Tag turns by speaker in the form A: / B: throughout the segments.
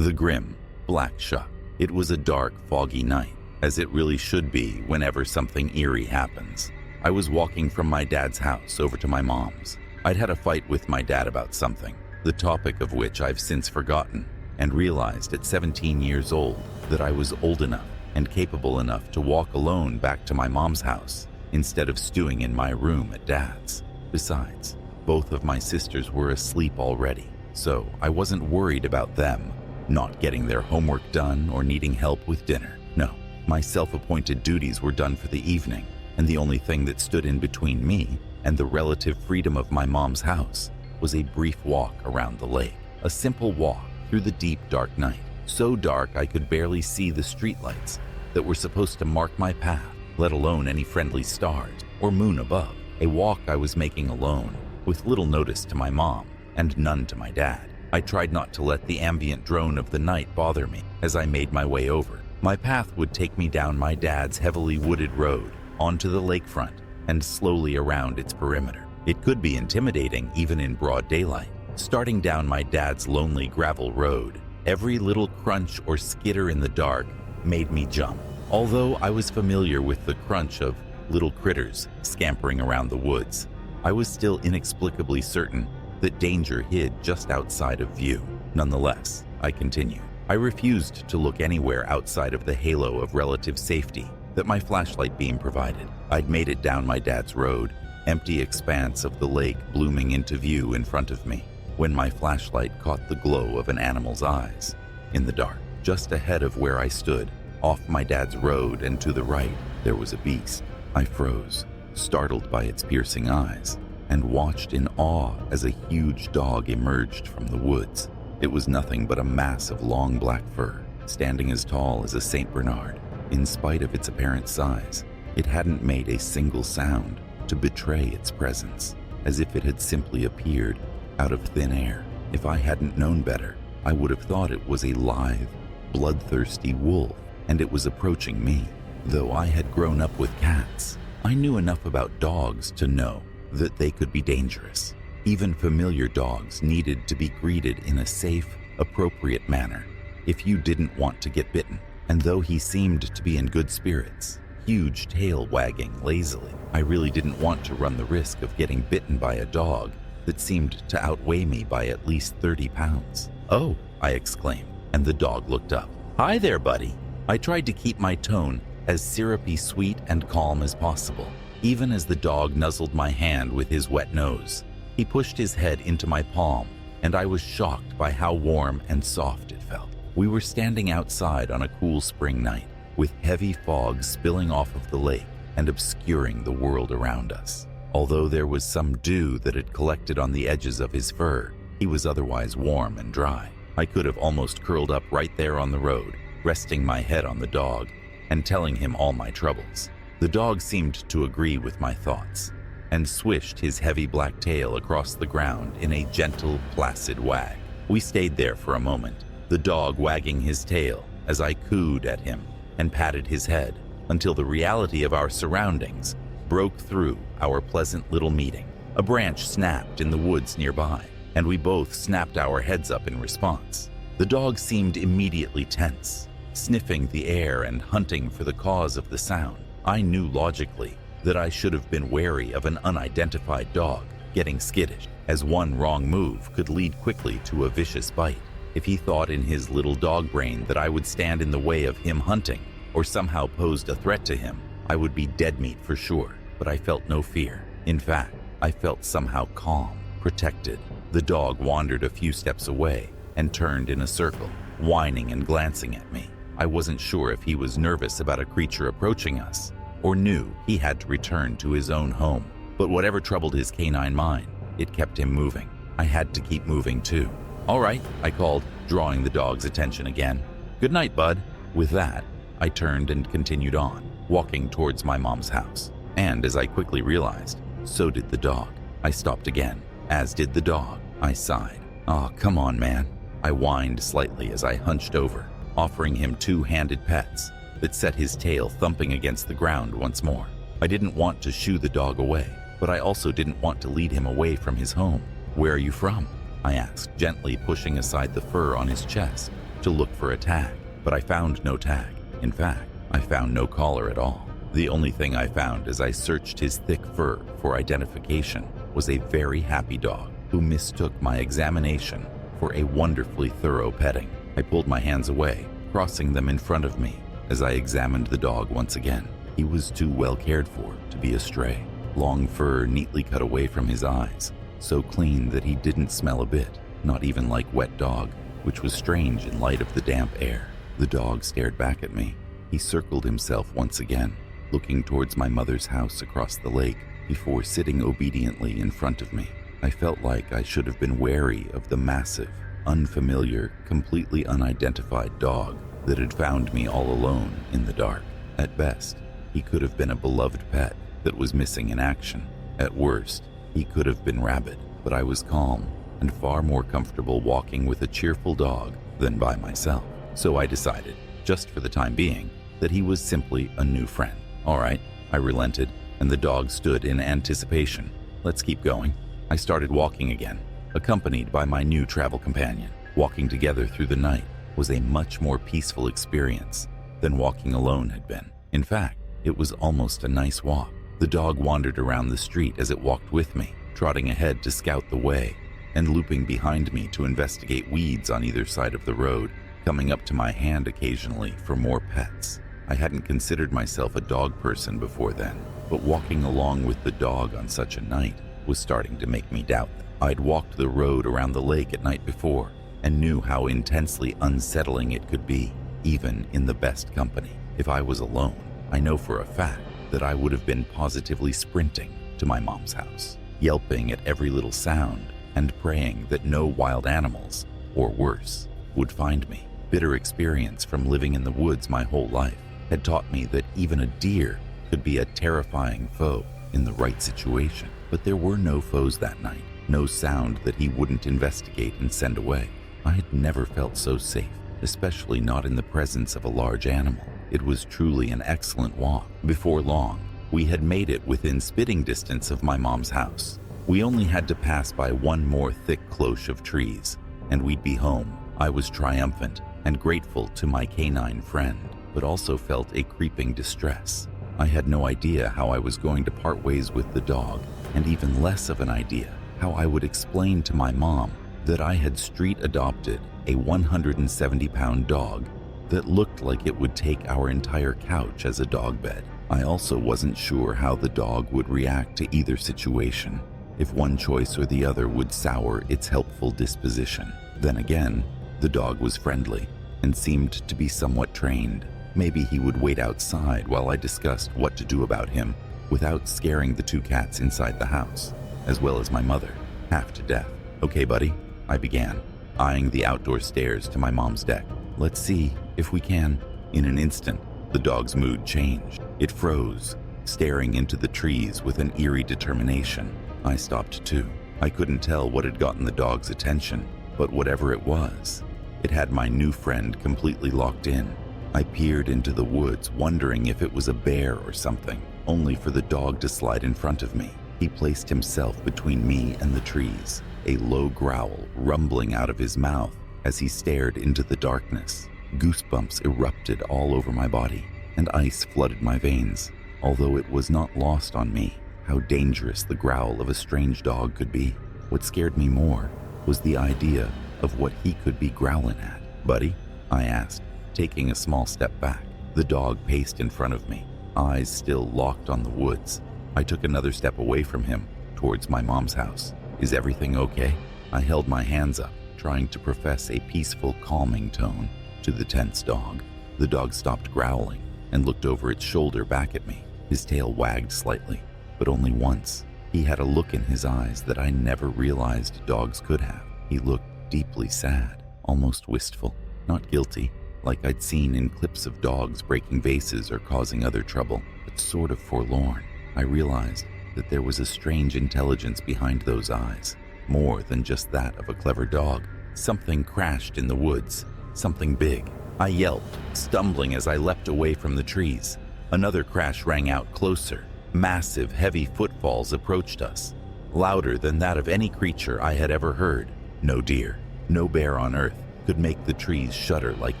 A: The grim Black Shuck. It was a dark, foggy night, as it really should be whenever something eerie happens. I was walking from my dad's house over to my mom's. I'd had a fight with my dad about something, the topic of which I've since forgotten, and realized at 17 years old that I was old enough and capable enough to walk alone back to my mom's house instead of stewing in my room at dad's. Besides, both of my sisters were asleep already, so I wasn't worried about them not getting their homework done or needing help with dinner. No, my self-appointed duties were done for the evening, and the only thing that stood in between me and the relative freedom of my mom's house was a brief walk around the lake. A simple walk through the deep, dark night. So dark I could barely see the streetlights that were supposed to mark my path, let alone any friendly stars or moon above. A walk I was making alone, with little notice to my mom and none to my dad. I tried not to let the ambient drone of the night bother me as I made my way over. My path would take me down my dad's heavily wooded road, onto the lakefront, and slowly around its perimeter. It could be intimidating even in broad daylight. Starting down my dad's lonely gravel road, every little crunch or skitter in the dark made me jump. Although I was familiar with the crunch of little critters scampering around the woods, I was still inexplicably certain that danger hid just outside of view. Nonetheless, I continued. I refused to look anywhere outside of the halo of relative safety that my flashlight beam provided. I'd made it down my dad's road, empty expanse of the lake blooming into view in front of me, when my flashlight caught the glow of an animal's eyes. In the dark, just ahead of where I stood, off my dad's road and to the right, there was a beast. I froze, startled by its piercing eyes, and watched in awe as a huge dog emerged from the woods. It was nothing but a mass of long black fur, standing as tall as a Saint Bernard. In spite of its apparent size, it hadn't made a single sound to betray its presence, as if it had simply appeared out of thin air. If I hadn't known better, I would have thought it was a lithe, bloodthirsty wolf, and it was approaching me. Though I had grown up with cats, I knew enough about dogs to know that they could be dangerous. Even familiar dogs needed to be greeted in a safe, appropriate manner if you didn't want to get bitten. And though he seemed to be in good spirits, huge tail wagging lazily, I really didn't want to run the risk of getting bitten by a dog that seemed to outweigh me by at least 30 pounds. "Oh," I exclaimed, and the dog looked up. "Hi there, buddy." I tried to keep my tone as syrupy sweet and calm as possible, even as the dog nuzzled my hand with his wet nose. He pushed his head into my palm, and I was shocked by how warm and soft it felt. We were standing outside on a cool spring night, with heavy fog spilling off of the lake and obscuring the world around us. Although there was some dew that had collected on the edges of his fur, he was otherwise warm and dry. I could have almost curled up right there on the road, resting my head on the dog and telling him all my troubles. The dog seemed to agree with my thoughts and swished his heavy black tail across the ground in a gentle, placid wag. We stayed there for a moment, the dog wagging his tail as I cooed at him and patted his head, until the reality of our surroundings broke through our pleasant little meeting. A branch snapped in the woods nearby, and we both snapped our heads up in response. The dog seemed immediately tense, sniffing the air and hunting for the cause of the sound. I knew logically that I should have been wary of an unidentified dog getting skittish, as one wrong move could lead quickly to a vicious bite. If he thought in his little dog brain that I would stand in the way of him hunting, or somehow posed a threat to him, I would be dead meat for sure. But I felt no fear. In fact, I felt somehow calm, protected. The dog wandered a few steps away and turned in a circle, whining and glancing at me. I wasn't sure if he was nervous about a creature approaching us, or knew he had to return to his own home. But whatever troubled his canine mind, it kept him moving. I had to keep moving too. "All right," I called, drawing the dog's attention again. "Good night, bud." With that, I turned and continued on, walking towards my mom's house. And as I quickly realized, so did the dog. I stopped again, as did the dog. I sighed. "Aw, come on, man." I whined slightly as I hunched over, offering him two-handed pets that set his tail thumping against the ground once more. I didn't want to shoo the dog away, but I also didn't want to lead him away from his home. "Where are you from?" I asked, gently pushing aside the fur on his chest to look for a tag, but I found no tag. In fact, I found no collar at all. The only thing I found as I searched his thick fur for identification was a very happy dog who mistook my examination for a wonderfully thorough petting. I pulled my hands away, crossing them in front of me as I examined the dog once again. He was too well cared for to be a stray. Long fur neatly cut away from his eyes, so clean that he didn't smell a bit, not even like wet dog, which was strange in light of the damp air. The dog stared back at me. He circled himself once again, looking towards my mother's house across the lake before sitting obediently in front of me. I felt like I should have been wary of the massive, unfamiliar, completely unidentified dog that had found me all alone in the dark. At best, he could have been a beloved pet that was missing in action. At worst, he could have been rabid, but I was calm and far more comfortable walking with a cheerful dog than by myself. So I decided, just for the time being, that he was simply a new friend. All right, I relented, and the dog stood in anticipation. Let's keep going. I started walking again, accompanied by my new travel companion. Walking together through the night was a much more peaceful experience than walking alone had been. In fact, it was almost a nice walk. The dog wandered around the street as it walked with me, trotting ahead to scout the way, and looping behind me to investigate weeds on either side of the road, coming up to my hand occasionally for more pets. I hadn't considered myself a dog person before then, but walking along with the dog on such a night was starting to make me doubt that. I'd walked the road around the lake at night before and knew how intensely unsettling it could be, even in the best company. If I was alone, I know for a fact that I would have been positively sprinting to my mom's house, yelping at every little sound and praying that no wild animals, or worse, would find me. Bitter experience from living in the woods my whole life had taught me that even a deer could be a terrifying foe in the right situation. But there were no foes that night, no sound that he wouldn't investigate and send away. I had never felt so safe, especially not in the presence of a large animal. It was truly an excellent walk. Before long, we had made it within spitting distance of my mom's house. We only had to pass by one more thick cloche of trees, and we'd be home. I was triumphant and grateful to my canine friend, but also felt a creeping distress. I had no idea how I was going to part ways with the dog, and even less of an idea how I would explain to my mom that I had street adopted a 170-pound dog that looked like it would take our entire couch as a dog bed. I also wasn't sure how the dog would react to either situation, if one choice or the other would sour its helpful disposition. Then again, the dog was friendly and seemed to be somewhat trained. Maybe he would wait outside while I discussed what to do about him without scaring the two cats inside the house, as well as my mother, half to death. Okay, buddy, I began, eyeing the outdoor stairs to my mom's deck. Let's see if we can. In an instant, the dog's mood changed. It froze, staring into the trees with an eerie determination. I stopped too. I couldn't tell what had gotten the dog's attention, but whatever it was, it had my new friend completely locked in. I peered into the woods, wondering if it was a bear or something, only for the dog to slide in front of me. He placed himself between me and the trees, a low growl rumbling out of his mouth as he stared into the darkness. Goosebumps erupted all over my body, and ice flooded my veins, although it was not lost on me how dangerous the growl of a strange dog could be. What scared me more was the idea of what he could be growling at. Buddy, I asked, taking a small step back. The dog paced in front of me, eyes still locked on the woods. I took another step away from him, towards my mom's house. Is everything okay? I held my hands up, trying to profess a peaceful, calming tone to the tense dog. The dog stopped growling and looked over its shoulder back at me. His tail wagged slightly, but only once. He had a look in his eyes that I never realized dogs could have. He looked deeply sad, almost wistful, not guilty, like I'd seen in clips of dogs breaking vases or causing other trouble, but sort of forlorn. I realized that there was a strange intelligence behind those eyes, more than just that of a clever dog. Something crashed in the woods, something big. I yelped, stumbling as I leapt away from the trees. Another crash rang out closer. Massive, heavy footfalls approached us, louder than that of any creature I had ever heard. No deer, no bear on earth could make the trees shudder like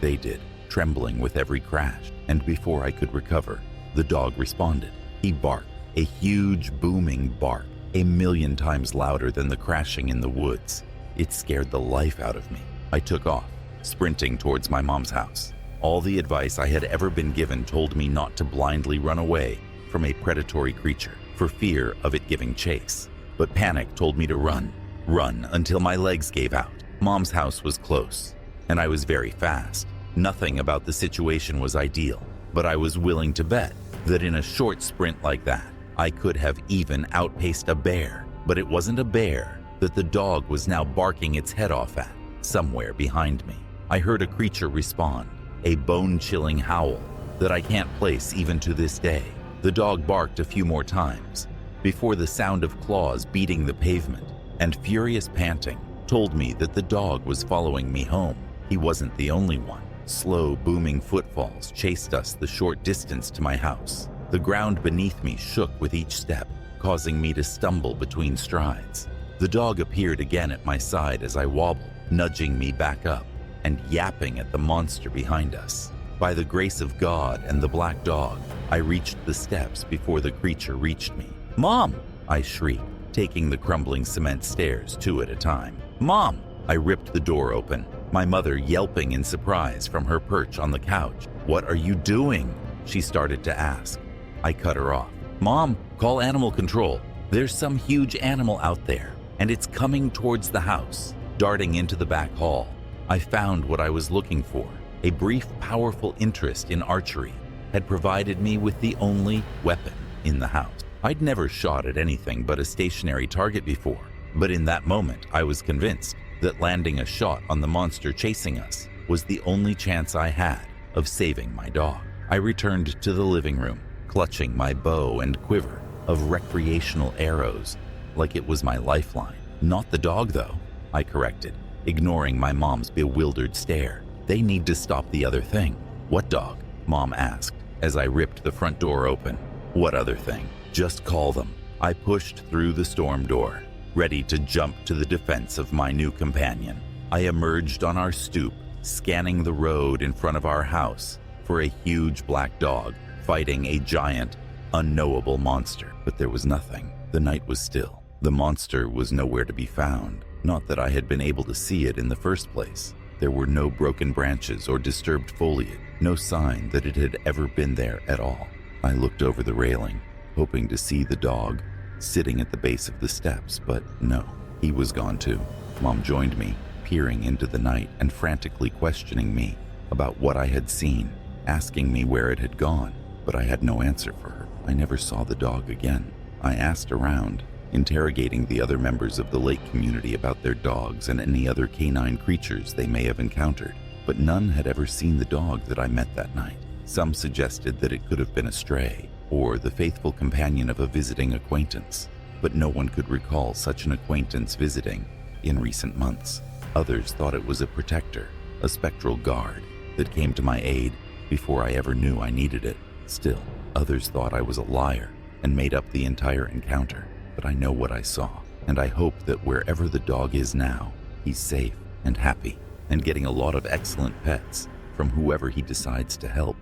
A: they did, trembling with every crash. And before I could recover, the dog responded. He barked, a huge booming bark, 1,000,000 times louder than the crashing in the woods. It scared the life out of me. I took off, sprinting towards my mom's house. All the advice I had ever been given told me not to blindly run away from a predatory creature for fear of it giving chase. But panic told me to run until my legs gave out. Mom's house was close, and I was very fast. Nothing about the situation was ideal, but I was willing to bet that in a short sprint like that, I could have even outpaced a bear. But it wasn't a bear that the dog was now barking its head off at, somewhere behind me. I heard a creature respond, a bone-chilling howl that I can't place even to this day. The dog barked a few more times before the sound of claws beating the pavement and furious panting told me that the dog was following me home. He wasn't the only one. Slow, booming footfalls chased us the short distance to my house. The ground beneath me shook with each step, causing me to stumble between strides. The dog appeared again at my side as I wobbled, nudging me back up and yapping at the monster behind us. By the grace of God and the black dog, I reached the steps before the creature reached me. "Mom!" I shrieked, taking the crumbling cement stairs 2 at a time. "Mom!" I ripped the door open, my mother yelping in surprise from her perch on the couch. "What are you doing?" she started to ask. I cut her off. "Mom, call animal control. There's some huge animal out there, and it's coming towards the house." Darting into the back hall, I found what I was looking for. A brief, powerful interest in archery had provided me with the only weapon in the house. I'd never shot at anything but a stationary target before, but in that moment I was convinced that landing a shot on the monster chasing us was the only chance I had of saving my dog. I returned to the living room, clutching my bow and quiver of recreational arrows like it was my lifeline. "Not the dog, though," I corrected, ignoring my mom's bewildered stare. "They need to stop the other thing." "What dog?" Mom asked as I ripped the front door open. "What other thing? Just call them." I pushed through the storm door, ready to jump to the defense of my new companion. I emerged on our stoop, scanning the road in front of our house for a huge black dog fighting a giant, unknowable monster. But there was nothing. The night was still. The monster was nowhere to be found. Not that I had been able to see it in the first place. There were no broken branches or disturbed foliage, no sign that it had ever been there at all. I looked over the railing, hoping to see the dog sitting at the base of the steps, but no, he was gone too. Mom joined me, peering into the night and frantically questioning me about what I had seen, asking me where it had gone, but I had no answer for her. I never saw the dog again. I asked around, interrogating the other members of the lake community about their dogs and any other canine creatures they may have encountered, but none had ever seen the dog that I met that night. Some suggested that it could have been a stray, or the faithful companion of a visiting acquaintance, but no one could recall such an acquaintance visiting in recent months. Others thought it was a protector, a spectral guard that came to my aid before I ever knew I needed it. Still, others thought I was a liar and made up the entire encounter. But I know what I saw, and I hope that wherever the dog is now, he's safe and happy and getting a lot of excellent pets from whoever he decides to help.